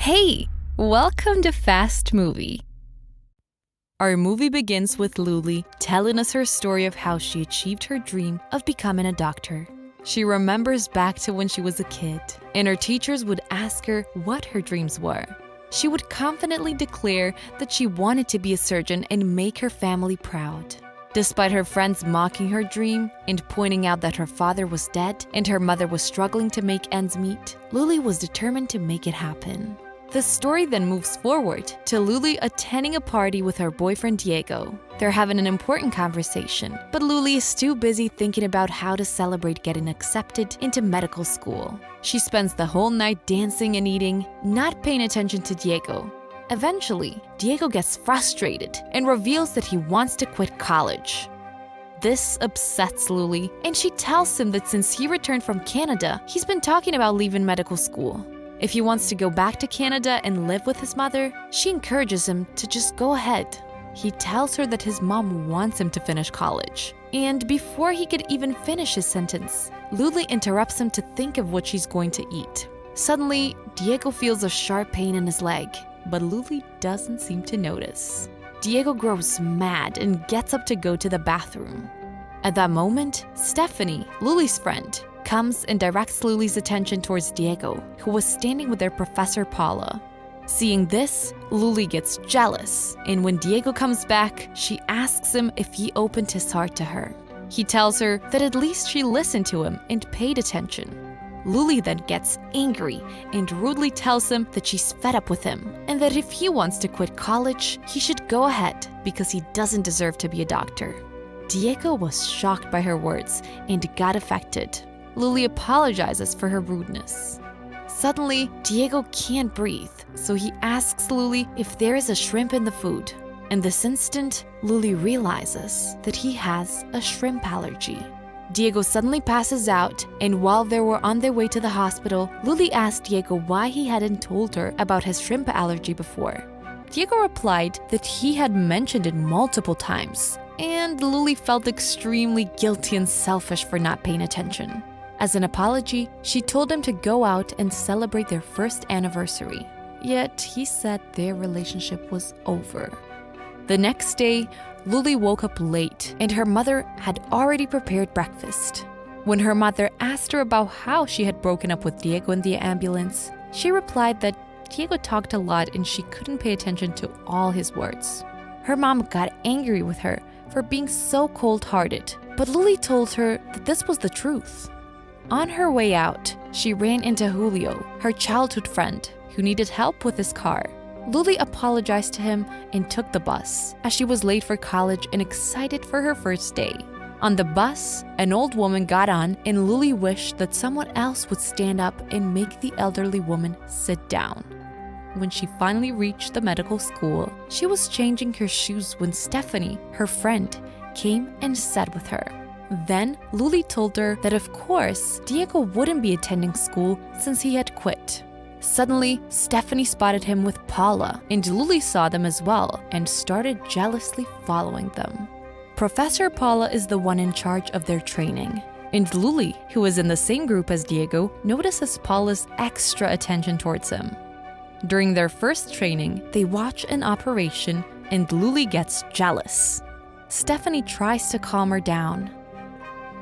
Hey, welcome to Fast Movie. Our movie begins with Luli telling us her story of how she achieved her dream of becoming a doctor. She remembers back to when she was a kid, and her teachers would ask her what her dreams were. She would confidently declare that she wanted to be a surgeon and make her family proud. Despite her friends mocking her dream and pointing out that her father was dead and her mother was struggling to make ends meet, Luli was determined to make it happen. The story then moves forward to Luli attending a party with her boyfriend Diego. They're having an important conversation, but Luli is too busy thinking about how to celebrate getting accepted into medical school. She spends the whole night dancing and eating, not paying attention to Diego. Eventually, Diego gets frustrated and reveals that he wants to quit college. This upsets Luli, and she tells him that since he returned from Canada, he's been talking about leaving medical school. If he wants to go back to Canada and live with his mother, she encourages him to just go ahead. He tells her that his mom wants him to finish college. And before he could even finish his sentence, Luli interrupts him to think of what she's going to eat. Suddenly, Diego feels a sharp pain in his leg, but Luli doesn't seem to notice. Diego grows mad and gets up to go to the bathroom. At that moment, Stephanie, Luli's friend, comes and directs Luli's attention towards Diego, who was standing with their professor Paula. Seeing this, Luli gets jealous, and when Diego comes back, she asks him if he opened his heart to her. He tells her that at least she listened to him and paid attention. Luli then gets angry and rudely tells him that she's fed up with him, and that if he wants to quit college, he should go ahead because he doesn't deserve to be a doctor. Diego was shocked by her words and got affected. Luli apologizes for her rudeness. Suddenly, Diego can't breathe, so he asks Luli if there is a shrimp in the food. In this instant, Luli realizes that he has a shrimp allergy. Diego suddenly passes out, and while they were on their way to the hospital, Luli asked Diego why he hadn't told her about his shrimp allergy before. Diego replied that he had mentioned it multiple times, and Luli felt extremely guilty and selfish for not paying attention. As an apology, she told him to go out and celebrate their first anniversary. Yet he said their relationship was over. The next day, Luli woke up late and her mother had already prepared breakfast. When her mother asked her about how she had broken up with Diego in the ambulance, she replied that Diego talked a lot and she couldn't pay attention to all his words. Her mom got angry with her for being so cold-hearted, but Luli told her that this was the truth. On her way out, she ran into Julio, her childhood friend, who needed help with his car. Luli apologized to him and took the bus, as she was late for college and excited for her first day. On the bus, an old woman got on, and Luli wished that someone else would stand up and make the elderly woman sit down. When she finally reached the medical school, she was changing her shoes when Stephanie, her friend, came and sat with her. Then, Luli told her that of course, Diego wouldn't be attending school since he had quit. Suddenly, Stephanie spotted him with Paula, and Luli saw them as well and started jealously following them. Professor Paula is the one in charge of their training, and Luli, who is in the same group as Diego, notices Paula's extra attention towards him. During their first training, they watch an operation, and Luli gets jealous. Stephanie tries to calm her down.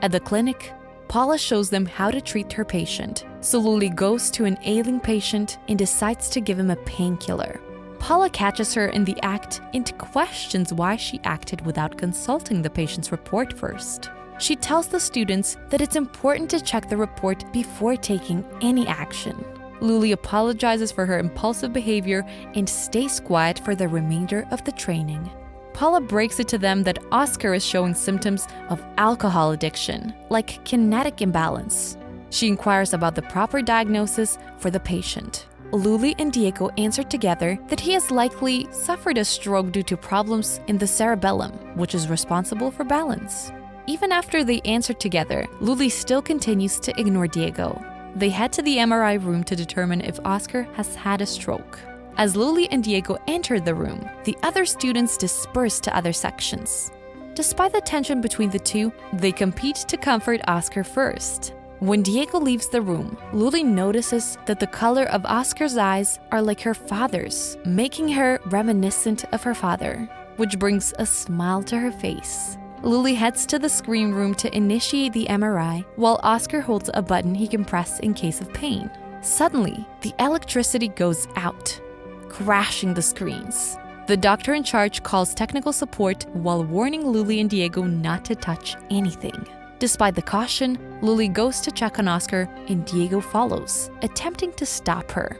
At the clinic, Paula shows them how to treat her patient, so Luli goes to an ailing patient and decides to give him a painkiller. Paula catches her in the act and questions why she acted without consulting the patient's report first. She tells the students that it's important to check the report before taking any action. Luli apologizes for her impulsive behavior and stays quiet for the remainder of the training. Paula breaks it to them that Oscar is showing symptoms of alcohol addiction, like kinetic imbalance. She inquires about the proper diagnosis for the patient. Luli and Diego answer together that he has likely suffered a stroke due to problems in the cerebellum, which is responsible for balance. Even after they answer together, Luli still continues to ignore Diego. They head to the MRI room to determine if Oscar has had a stroke. As Luli and Diego enter the room, the other students disperse to other sections. Despite the tension between the two, they compete to comfort Oscar first. When Diego leaves the room, Luli notices that the color of Oscar's eyes are like her father's, making her reminiscent of her father, which brings a smile to her face. Luli heads to the screen room to initiate the MRI, while Oscar holds a button he can press in case of pain. Suddenly, the electricity goes out, crashing the screens. The doctor in charge calls technical support while warning Luli and Diego not to touch anything. Despite the caution, Luli goes to check on Oscar and Diego follows, attempting to stop her.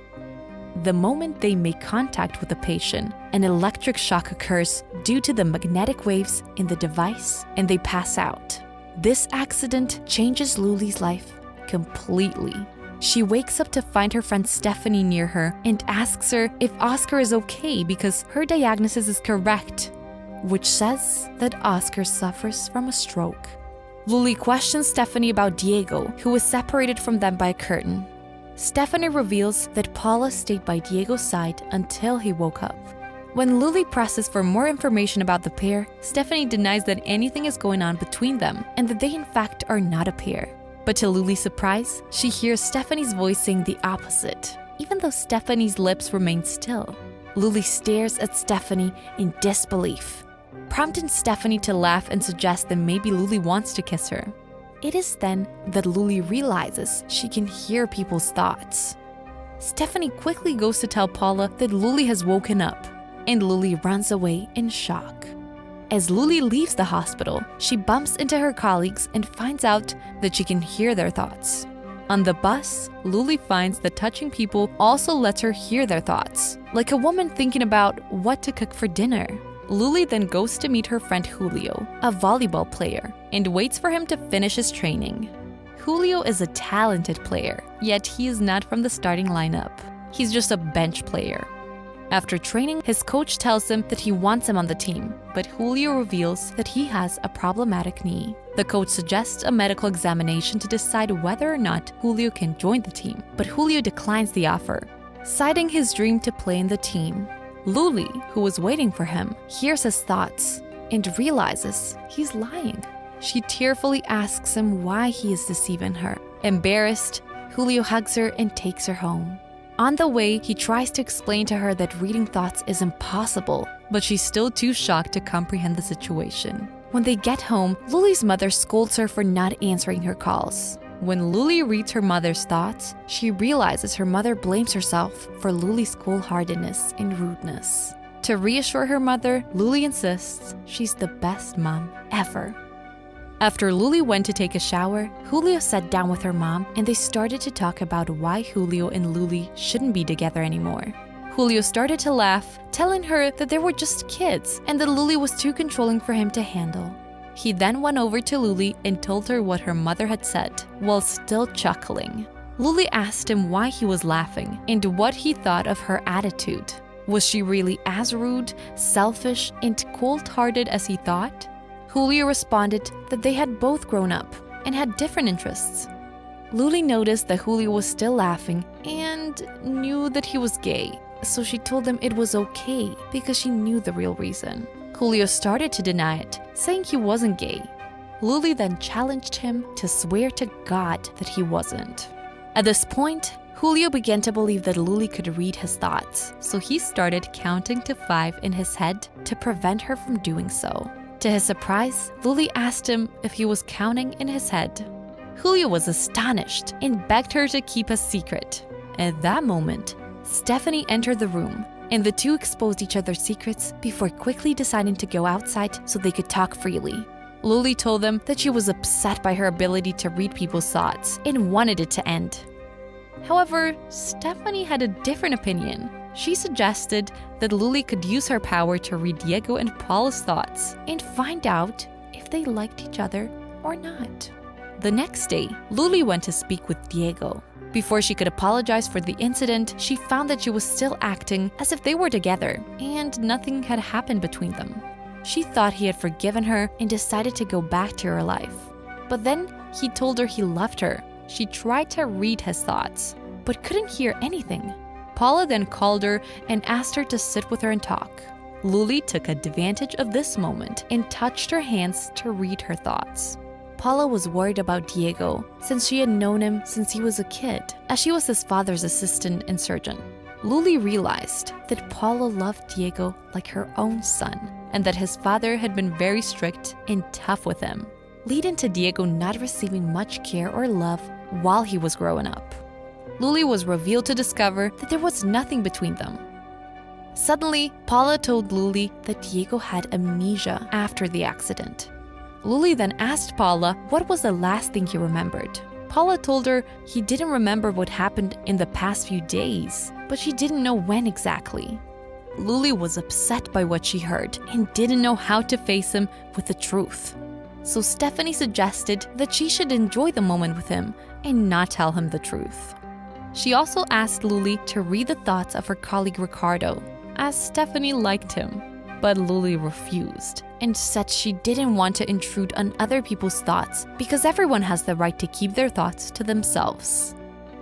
The moment they make contact with the patient, an electric shock occurs due to the magnetic waves in the device and they pass out. This accident changes Luli's life completely. She wakes up to find her friend Stephanie near her and asks her if Oscar is okay because her diagnosis is correct, which says that Oscar suffers from a stroke. Luli questions Stephanie about Diego, who was separated from them by a curtain. Stephanie reveals that Paula stayed by Diego's side until he woke up. When Luli presses for more information about the pair, Stephanie denies that anything is going on between them and that they in fact are not a pair. But to Luli's surprise, she hears Stephanie's voice saying the opposite, even though Stephanie's lips remain still. Luli stares at Stephanie in disbelief, prompting Stephanie to laugh and suggest that maybe Luli wants to kiss her. It is then that Luli realizes she can hear people's thoughts. Stephanie quickly goes to tell Paula that Luli has woken up, and Luli runs away in shock. As Luli leaves the hospital, she bumps into her colleagues and finds out that she can hear their thoughts. On the bus, Luli finds that touching people also lets her hear their thoughts, like a woman thinking about what to cook for dinner. Luli then goes to meet her friend Julio, a volleyball player, and waits for him to finish his training. Julio is a talented player, yet he is not from the starting lineup. He's just a bench player. After training, his coach tells him that he wants him on the team, but Julio reveals that he has a problematic knee. The coach suggests a medical examination to decide whether or not Julio can join the team, but Julio declines the offer, citing his dream to play in the team. Luli, who was waiting for him, hears his thoughts and realizes he's lying. She tearfully asks him why he is deceiving her. Embarrassed, Julio hugs her and takes her home. On the way, he tries to explain to her that reading thoughts is impossible, but she's still too shocked to comprehend the situation. When they get home, Luli's mother scolds her for not answering her calls. When Luli reads her mother's thoughts, she realizes her mother blames herself for Luli's cold-heartedness and rudeness. To reassure her mother, Luli insists she's the best mom ever. After Luli went to take a shower, Julio sat down with her mom and they started to talk about why Julio and Luli shouldn't be together anymore. Julio started to laugh, telling her that they were just kids and that Luli was too controlling for him to handle. He then went over to Luli and told her what her mother had said, while still chuckling. Luli asked him why he was laughing and what he thought of her attitude. Was she really as rude, selfish, and cold-hearted as he thought? Julio responded that they had both grown up and had different interests. Luli noticed that Julio was still laughing and knew that he was gay, so she told him it was okay because she knew the real reason. Julio started to deny it, saying he wasn't gay. Luli then challenged him to swear to God that he wasn't. At this point, Julio began to believe that Luli could read his thoughts, so he started counting to 5 in his head to prevent her from doing so. To his surprise, Luli asked him if he was counting in his head. Julio was astonished and begged her to keep a secret. At that moment, Stephanie entered the room, and the two exposed each other's secrets before quickly deciding to go outside so they could talk freely. Luli told them that she was upset by her ability to read people's thoughts and wanted it to end. However, Stephanie had a different opinion. She suggested that Luli could use her power to read Diego and Paula's thoughts and find out if they liked each other or not. The next day, Luli went to speak with Diego. Before she could apologize for the incident, she found that she was still acting as if they were together and nothing had happened between them. She thought he had forgiven her and decided to go back to her life. But then he told her he loved her. She tried to read his thoughts, but couldn't hear anything. Paula then called her and asked her to sit with her and talk. Luli took advantage of this moment and touched her hands to read her thoughts. Paula was worried about Diego since she had known him since he was a kid, as she was his father's assistant and surgeon. Luli realized that Paula loved Diego like her own son, and that his father had been very strict and tough with him, leading to Diego not receiving much care or love while he was growing up. Luli was revealed to discover that there was nothing between them. Suddenly, Paula told Luli that Diego had amnesia after the accident. Luli then asked Paula what was the last thing he remembered. Paula told her he didn't remember what happened in the past few days, but she didn't know when exactly. Luli was upset by what she heard and didn't know how to face him with the truth. So Stephanie suggested that she should enjoy the moment with him and not tell him the truth. She also asked Luli to read the thoughts of her colleague Ricardo, as Stephanie liked him. But Luli refused and said she didn't want to intrude on other people's thoughts because everyone has the right to keep their thoughts to themselves.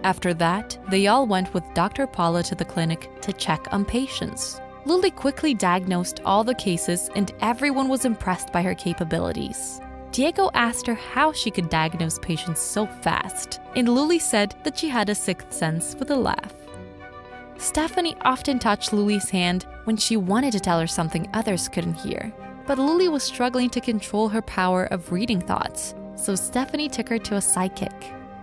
After that, they all went with Dr. Paula to the clinic to check on patients. Luli quickly diagnosed all the cases and everyone was impressed by her capabilities. Diego asked her how she could diagnose patients so fast, and Luli said that she had a sixth sense with a laugh. Stephanie often touched Luli's hand when she wanted to tell her something others couldn't hear. But Luli was struggling to control her power of reading thoughts, so Stephanie took her to a psychic.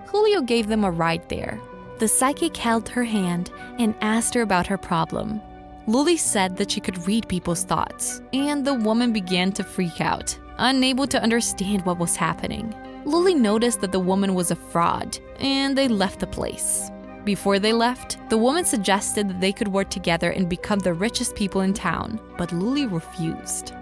Julio gave them a ride there. The psychic held her hand and asked her about her problem. Luli said that she could read people's thoughts, and the woman began to freak out, unable to understand what was happening. Luli noticed that the woman was a fraud, and they left the place. Before they left, the woman suggested that they could work together and become the richest people in town, but Luli refused.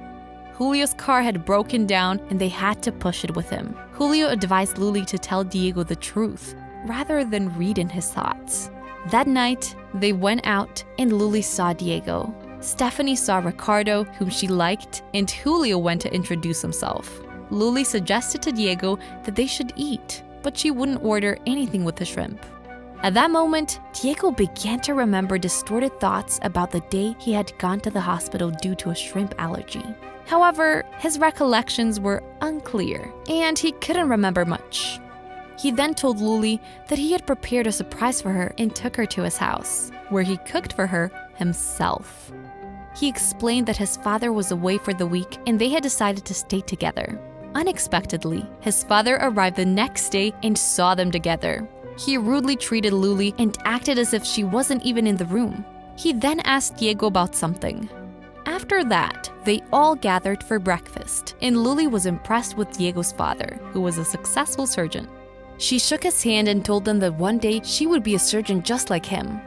Julio's car had broken down and they had to push it with him. Julio advised Luli to tell Diego the truth, rather than read in his thoughts. That night, they went out and Luli saw Diego. Stephanie saw Ricardo, whom she liked, and Julio went to introduce himself. Luli suggested to Diego that they should eat, but she wouldn't order anything with the shrimp. At that moment, Diego began to remember distorted thoughts about the day he had gone to the hospital due to a shrimp allergy. However, his recollections were unclear, and he couldn't remember much. He then told Luli that he had prepared a surprise for her and took her to his house, where he cooked for her himself. He explained that his father was away for the week and they had decided to stay together. Unexpectedly, his father arrived the next day and saw them together. He rudely treated Luli and acted as if she wasn't even in the room. He then asked Diego about something. After that, they all gathered for breakfast, and Luli was impressed with Diego's father, who was a successful surgeon. She shook his hand and told him that one day she would be a surgeon just like him.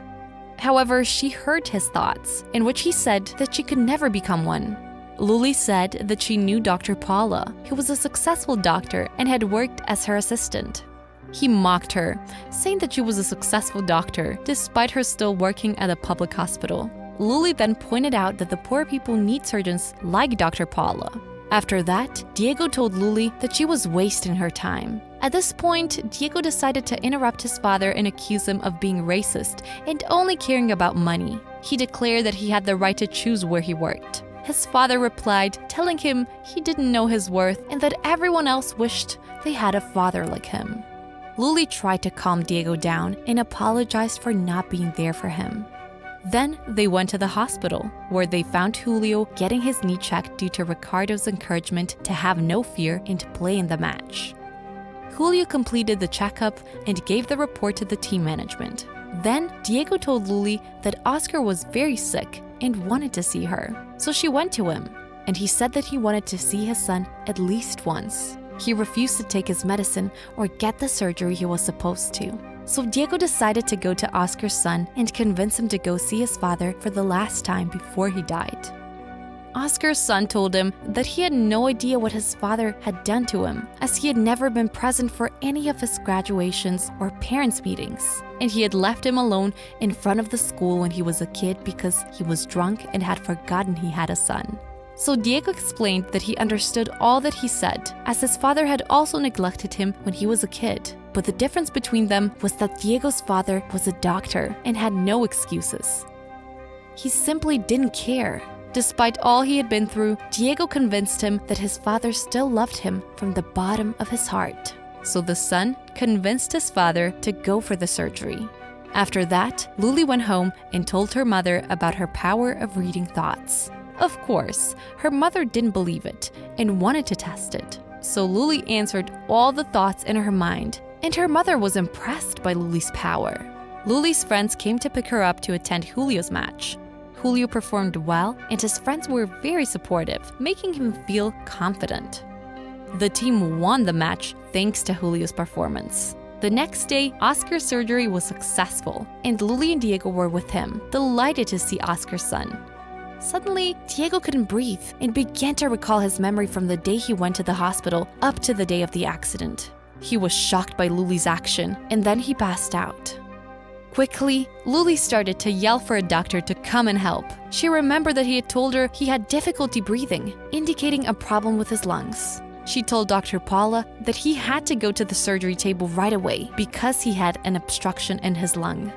However, she heard his thoughts, in which he said that she could never become one. Luli said that she knew Dr. Paula, who was a successful doctor and had worked as her assistant. He mocked her, saying that she was a successful doctor, despite her still working at a public hospital. Luli then pointed out that the poor people need surgeons like Dr. Paula. After that, Diego told Luli that she was wasting her time. At this point, Diego decided to interrupt his father and accuse him of being racist and only caring about money. He declared that he had the right to choose where he worked. His father replied, telling him he didn't know his worth and that everyone else wished they had a father like him. Luli tried to calm Diego down and apologized for not being there for him. Then they went to the hospital, where they found Julio getting his knee checked due to Ricardo's encouragement to have no fear and play in the match. Julio completed the checkup and gave the report to the team management. Then Diego told Luli that Oscar was very sick and wanted to see her, so she went to him, and he said that he wanted to see his son at least once. He refused to take his medicine or get the surgery he was supposed to. So Diego decided to go to Oscar's son and convince him to go see his father for the last time before he died. Oscar's son told him that he had no idea what his father had done to him, as he had never been present for any of his graduations or parents' meetings, and he had left him alone in front of the school when he was a kid because he was drunk and had forgotten he had a son. So Diego explained that he understood all that he said, as his father had also neglected him when he was a kid. But the difference between them was that Diego's father was a doctor and had no excuses. He simply didn't care. Despite all he had been through, Diego convinced him that his father still loved him from the bottom of his heart. So the son convinced his father to go for the surgery. After that, Luli went home and told her mother about her power of reading thoughts. Of course, her mother didn't believe it and wanted to test it. So Luli answered all the thoughts in her mind, and her mother was impressed by Luli's power. Luli's friends came to pick her up to attend Julio's match. Julio performed well, and his friends were very supportive, making him feel confident. The team won the match thanks to Julio's performance. The next day, Oscar's surgery was successful, and Luli and Diego were with him, delighted to see Oscar's son. Suddenly, Diego couldn't breathe and began to recall his memory from the day he went to the hospital up to the day of the accident. He was shocked by Luli's action, and then he passed out. Quickly, Luli started to yell for a doctor to come and help. She remembered that he had told her he had difficulty breathing, indicating a problem with his lungs. She told Dr. Paula that he had to go to the surgery table right away because he had an obstruction in his lung.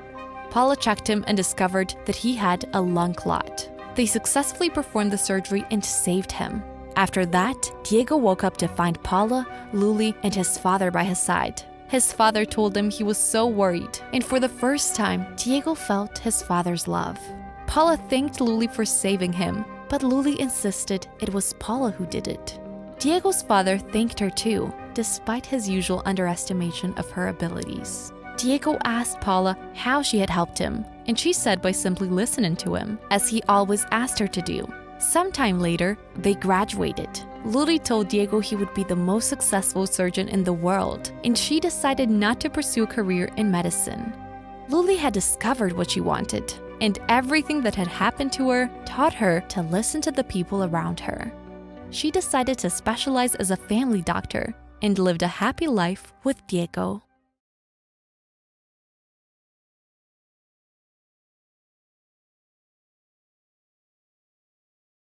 Paula checked him and discovered that he had a lung clot. They successfully performed the surgery and saved him. After that, Diego woke up to find Paula, Luli, and his father by his side. His father told him he was so worried, and for the first time, Diego felt his father's love. Paula thanked Luli for saving him, but Luli insisted it was Paula who did it. Diego's father thanked her too, despite his usual underestimation of her abilities. Diego asked Paula how she had helped him, and she said by simply listening to him, as he always asked her to do. Sometime later, they graduated. Luli told Diego he would be the most successful surgeon in the world, and she decided not to pursue a career in medicine. Luli had discovered what she wanted, and everything that had happened to her taught her to listen to the people around her. She decided to specialize as a family doctor and lived a happy life with Diego.